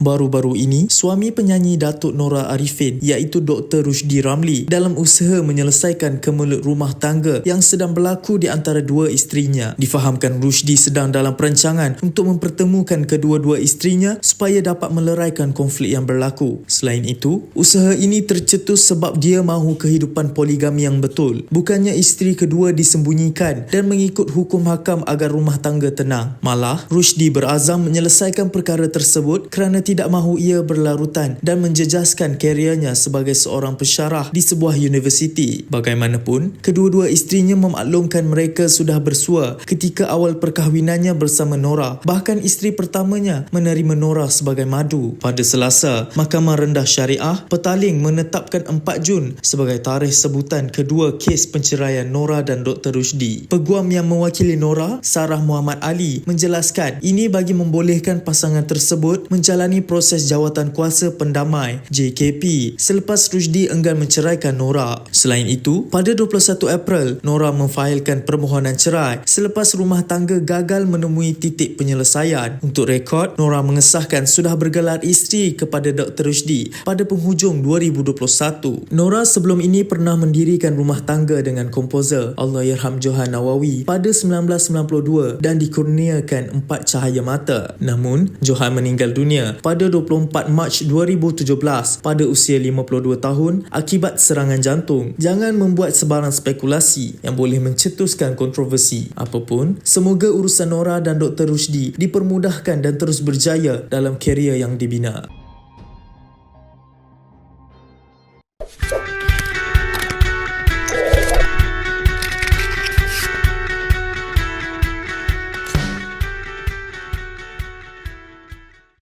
Baru-baru ini, suami penyanyi Datuk Nora Arifin iaitu Dr. Rushdie Ramli dalam usaha menyelesaikan kemelut rumah tangga yang sedang berlaku di antara dua isterinya. Difahamkan Rushdie sedang dalam perancangan untuk mempertemukan kedua-dua isterinya supaya dapat meleraikan konflik yang berlaku. Selain itu, usaha ini tercetus sebab dia mahu kehidupan poligami yang betul. Bukannya isteri kedua disembunyikan dan mengikut hukum hakam agar rumah tangga tenang. Malah, Rushdie berazam menyelesaikan perkara tersebut kerana tidak mahu ia berlarutan dan menjejaskan kerjanya sebagai seorang pensyarah di sebuah universiti. Bagaimanapun, kedua-dua isterinya memaklumkan mereka sudah bersua ketika awal perkahwinannya bersama Nora. Bahkan isteri pertamanya menerima Nora sebagai madu. Pada Selasa, Mahkamah Rendah Syariah Petaling menetapkan 4 Jun sebagai tarikh sebutan kedua kes penceraian Nora dan Dr. Rushdie. Peguam yang mewakili Nora, Sarah Muhammad Ali, menjelaskan ini bagi membolehkan pasangan tersebut menjalani proses jawatan kuasa pendamai JKP selepas Rushdie enggan menceraikan Nora. Selain itu, pada 21 April, Nora memfailkan permohonan cerai selepas rumah tangga gagal menemui titik penyelesaian. Untuk rekod, Nora mengesahkan sudah bergelar isteri kepada Dr. Rushdie pada penghujung 2021. Nora sebelum ini pernah mendirikan rumah tangga dengan komposer Allahyarham Johan Nawawi pada 1992 dan dikurniakan 4 cahaya mata. Namun, Johan meninggal dunia pada 24 Mac 2017 pada usia 52 tahun akibat serangan jantung. Jangan membuat sebarang spekulasi yang boleh mencetuskan kontroversi. Apapun, semoga urusan Nora dan Dr. Rushdie dipermudahkan dan terus berjaya dalam kerjaya yang dibina.